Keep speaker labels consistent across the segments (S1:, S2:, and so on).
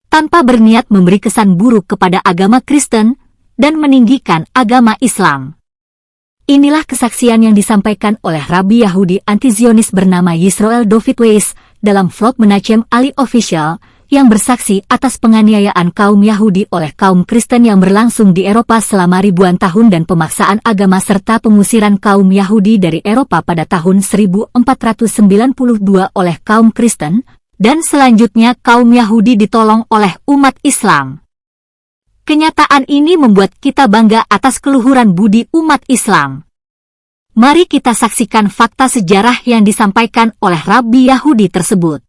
S1: tanpa berniat memberi kesan buruk kepada agama Kristen dan meninggikan agama Islam. Inilah kesaksian yang disampaikan oleh Rabi Yahudi anti-Zionis bernama Yisroel David Weiss dalam vlog Menachem Ali Official yang bersaksi atas penganiayaan kaum Yahudi oleh kaum Kristen yang berlangsung di Eropa selama ribuan tahun dan pemaksaan agama serta pengusiran kaum Yahudi dari Eropa pada tahun 1492 oleh kaum Kristen, dan selanjutnya kaum Yahudi ditolong oleh umat Islam. Kenyataan ini membuat kita bangga atas keluhuran budi umat Islam. Mari kita saksikan fakta sejarah yang disampaikan oleh Rabi Yahudi tersebut.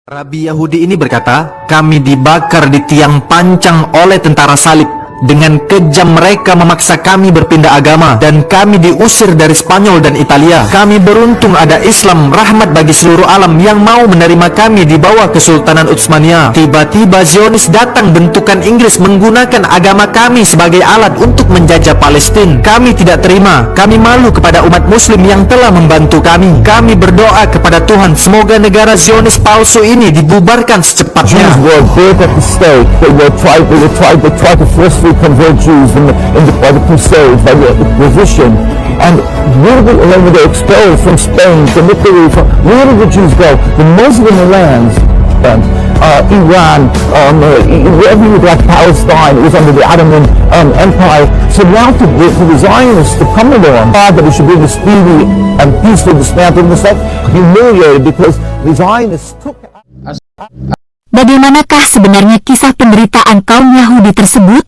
S2: Rabi Yahudi ini berkata, kami dibakar di tiang pancang oleh tentara salib. Dengan kejam mereka memaksa kami berpindah agama dan kami diusir dari Spanyol dan Italia. Kami beruntung ada Islam, rahmat bagi seluruh alam yang mau menerima kami di bawah Kesultanan Utsmaniyah. Tiba-tiba Zionis datang bentukan Inggris menggunakan agama kami sebagai alat untuk menjajah Palestina. Kami tidak terima. Kami malu kepada umat muslim yang telah membantu kami. Kami berdoa kepada Tuhan semoga negara Zionis palsu ini dibubarkan secepatnya.
S3: Convert Jews by the Crusades, by the Inquisition, and where did they expel from Spain, from Italy? Where did the Jews go? The Muslim lands, Iran, wherever you got Palestine, it was under the Ottoman Empire. So now for the Zionists to come along, that we should bring a speedy and peaceful dismantling, this stuff, humiliated because the Zionists took.
S1: Bagaimanakah sebenarnya kisah penderitaan kaum Yahudi tersebut?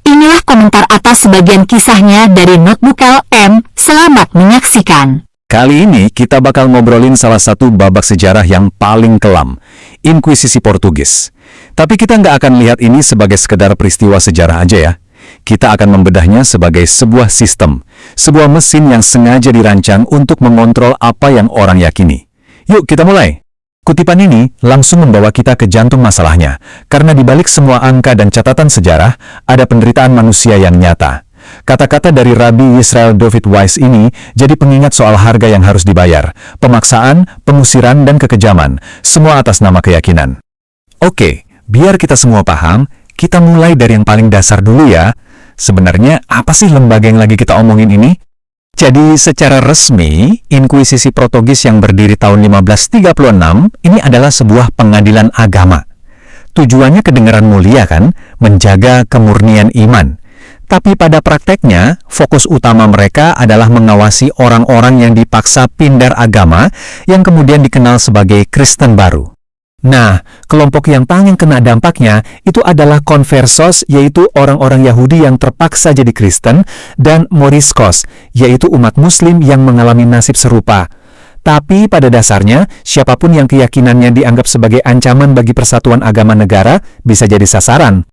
S1: Inilah komentar atas sebagian kisahnya dari Notebook LM. Selamat menyaksikan.
S4: Kali ini kita bakal ngobrolin salah satu babak sejarah yang paling kelam, Inkuisisi Portugis. Tapi kita nggak akan lihat ini sebagai sekedar peristiwa sejarah aja ya. Kita akan membedahnya sebagai sebuah sistem, sebuah mesin yang sengaja dirancang untuk mengontrol apa yang orang yakini. Yuk kita mulai. Kutipan ini langsung membawa kita ke jantung masalahnya, karena di balik semua angka dan catatan sejarah, ada penderitaan manusia yang nyata. Kata-kata dari Rabi Yisroel David Weiss ini jadi pengingat soal harga yang harus dibayar, pemaksaan, pengusiran, dan kekejaman, semua atas nama keyakinan. Oke, biar kita semua paham, kita mulai dari yang paling dasar dulu ya. Sebenarnya apa sih lembaga yang lagi kita omongin ini? Jadi secara resmi, Inkuisisi Portugis yang berdiri tahun 1536 ini adalah sebuah pengadilan agama. Tujuannya kedengaran mulia kan, menjaga kemurnian iman. Tapi pada prakteknya, fokus utama mereka adalah mengawasi orang-orang yang dipaksa pindah agama yang kemudian dikenal sebagai Kristen baru. Nah, kelompok yang paling kena dampaknya itu adalah konversos, yaitu orang-orang Yahudi yang terpaksa jadi Kristen, dan Moriscos, yaitu umat Muslim yang mengalami nasib serupa. Tapi pada dasarnya, siapapun yang keyakinannya dianggap sebagai ancaman bagi persatuan agama negara bisa jadi sasaran.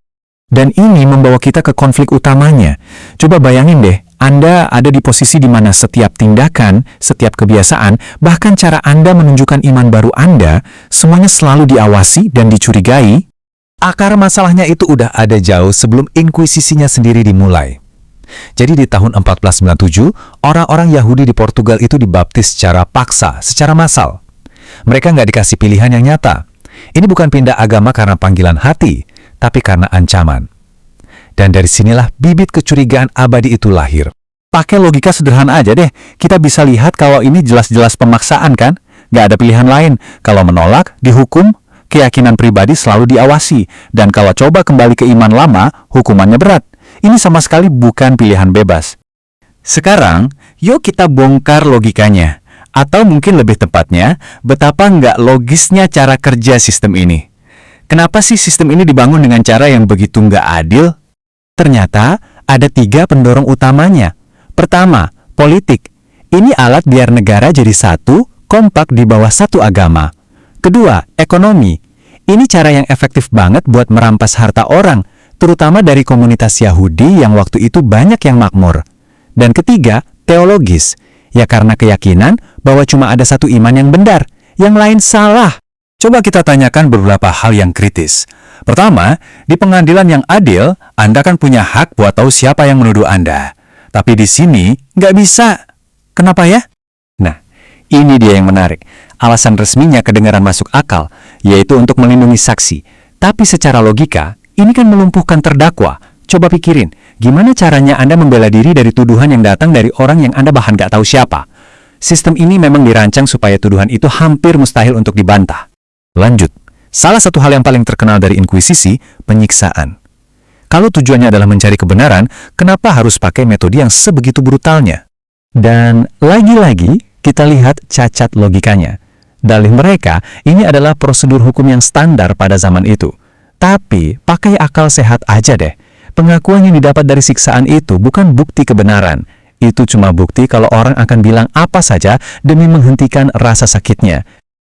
S4: Dan ini membawa kita ke konflik utamanya. Coba bayangin deh, Anda ada di posisi di mana setiap tindakan, setiap kebiasaan, bahkan cara Anda menunjukkan iman baru Anda, semuanya selalu diawasi dan dicurigai. Akar masalahnya itu udah ada jauh sebelum inkuisisinya sendiri dimulai. Jadi di tahun 1497, orang-orang Yahudi di Portugal itu dibaptis secara paksa, secara massal. Mereka nggak dikasih pilihan yang nyata. Ini bukan pindah agama karena panggilan hati, tapi karena ancaman. Dan dari sinilah bibit kecurigaan abadi itu lahir. Pakai logika sederhana aja deh, kita bisa lihat kalau ini jelas-jelas pemaksaan kan? Nggak ada pilihan lain. Kalau menolak, dihukum, keyakinan pribadi selalu diawasi. Dan kalau coba kembali ke iman lama, hukumannya berat. Ini sama sekali bukan pilihan bebas. Sekarang, yuk kita bongkar logikanya. Atau mungkin lebih tepatnya, betapa nggak logisnya cara kerja sistem ini. Kenapa sih sistem ini dibangun dengan cara yang begitu nggak adil? Ternyata ada 3 pendorong utamanya. Pertama, politik. Ini alat biar negara jadi satu, kompak di bawah satu agama. Kedua, ekonomi. Ini cara yang efektif banget buat merampas harta orang, terutama dari komunitas Yahudi yang waktu itu banyak yang makmur. Dan ketiga, teologis. Ya karena keyakinan bahwa cuma ada satu iman yang benar, yang lain salah. Coba kita tanyakan beberapa hal yang kritis. Pertama, di pengadilan yang adil, Anda kan punya hak buat tahu siapa yang menuduh Anda. Tapi di sini, nggak bisa. Kenapa ya? Nah, ini ini dia yang menarik. Alasan resminya kedengaran masuk akal, yaitu untuk melindungi saksi. Tapi secara logika, ini kan melumpuhkan terdakwa. Coba pikirin, gimana caranya Anda membela diri dari tuduhan yang datang dari orang yang Anda bahkan nggak tahu siapa? Sistem ini memang dirancang supaya tuduhan itu hampir mustahil untuk dibantah. Lanjut, salah satu hal yang paling terkenal dari inkuisisi, penyiksaan. Kalau tujuannya adalah mencari kebenaran, kenapa harus pakai metode yang sebegitu brutalnya? Dan lagi-lagi, kita lihat cacat logikanya. Dalih mereka, ini adalah prosedur hukum yang standar pada zaman itu. Tapi, pakai akal sehat aja deh. Pengakuan yang didapat dari siksaan itu bukan bukti kebenaran. Itu cuma bukti kalau orang akan bilang apa saja demi menghentikan rasa sakitnya.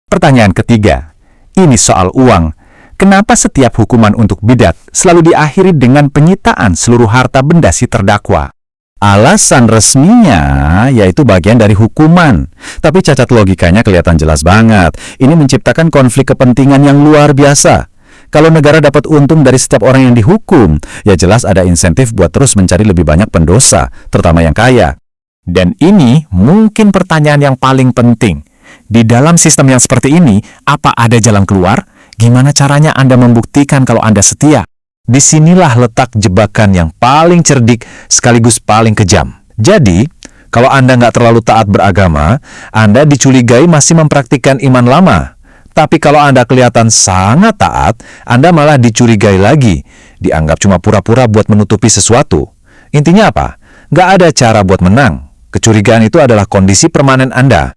S4: Pertanyaan ketiga, ini soal uang. Kenapa setiap hukuman untuk bidat selalu diakhiri dengan penyitaan seluruh harta benda si terdakwa? Alasan resminya yaitu bagian dari hukuman. Tapi cacat logikanya kelihatan jelas banget. Ini menciptakan konflik kepentingan yang luar biasa. Kalau negara dapat untung dari setiap orang yang dihukum, ya jelas ada insentif buat terus mencari lebih banyak pendosa, terutama yang kaya. Dan ini mungkin pertanyaan yang paling penting. Di dalam sistem yang seperti ini, apa ada jalan keluar? Gimana caranya Anda membuktikan kalau Anda setia? Disinilah letak jebakan yang paling cerdik sekaligus paling kejam. Jadi, kalau Anda nggak terlalu taat beragama, Anda dicurigai masih mempraktikkan iman lama. Tapi kalau Anda kelihatan sangat taat, Anda malah dicurigai lagi. Dianggap cuma pura-pura buat menutupi sesuatu. Intinya apa? Nggak ada cara buat menang. Kecurigaan itu adalah kondisi permanen Anda.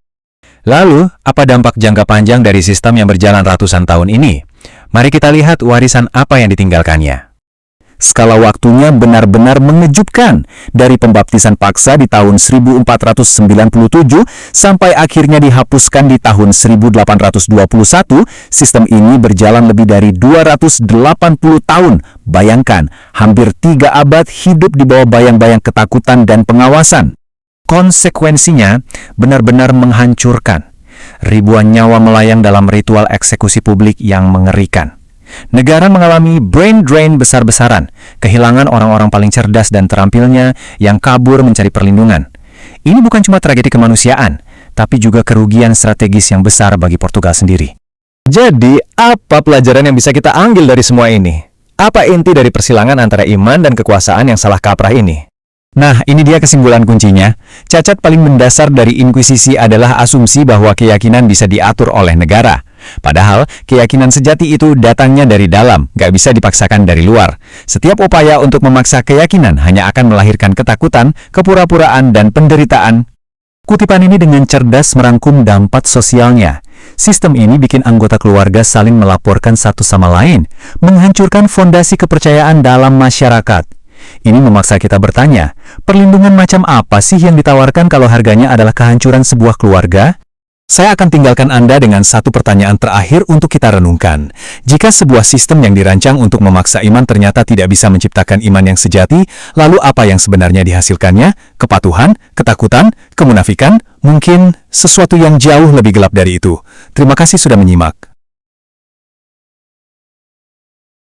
S4: Lalu, apa dampak jangka panjang dari sistem yang berjalan ratusan tahun ini? Mari kita lihat warisan apa yang ditinggalkannya. Skala waktunya benar-benar mengejutkan. Dari pembaptisan paksa di tahun 1497 sampai akhirnya dihapuskan di tahun 1821, sistem ini berjalan lebih dari 280 tahun. Bayangkan, hampir 3 abad hidup di bawah bayang-bayang ketakutan dan pengawasan. Konsekuensinya benar-benar menghancurkan. Ribuan nyawa melayang dalam ritual eksekusi publik yang mengerikan. Negara mengalami brain drain besar-besaran, kehilangan orang-orang paling cerdas dan terampilnya yang kabur mencari perlindungan. Ini bukan cuma tragedi kemanusiaan, tapi juga kerugian strategis yang besar bagi Portugal sendiri. Jadi, apa pelajaran yang bisa kita ambil dari semua ini? Apa inti dari persilangan antara iman dan kekuasaan yang salah kaprah ini? Nah, ini dia kesimpulan kuncinya. Cacat paling mendasar dari inkuisisi adalah asumsi bahwa keyakinan bisa diatur oleh negara. Padahal, keyakinan sejati itu datangnya dari dalam, gak bisa dipaksakan dari luar. Setiap upaya untuk memaksa keyakinan hanya akan melahirkan ketakutan, kepura-puraan, dan penderitaan. Kutipan ini dengan cerdas merangkum dampak sosialnya. Sistem ini bikin anggota keluarga saling melaporkan satu sama lain, menghancurkan fondasi kepercayaan dalam masyarakat. Ini memaksa kita bertanya, perlindungan macam apa sih yang ditawarkan kalau harganya adalah kehancuran sebuah keluarga? Saya akan tinggalkan Anda dengan satu pertanyaan terakhir untuk kita renungkan. Jika sebuah sistem yang dirancang untuk memaksa iman ternyata tidak bisa menciptakan iman yang sejati, lalu apa yang sebenarnya dihasilkannya? Kepatuhan, ketakutan, kemunafikan, mungkin sesuatu yang jauh lebih gelap dari itu. Terima kasih sudah menyimak.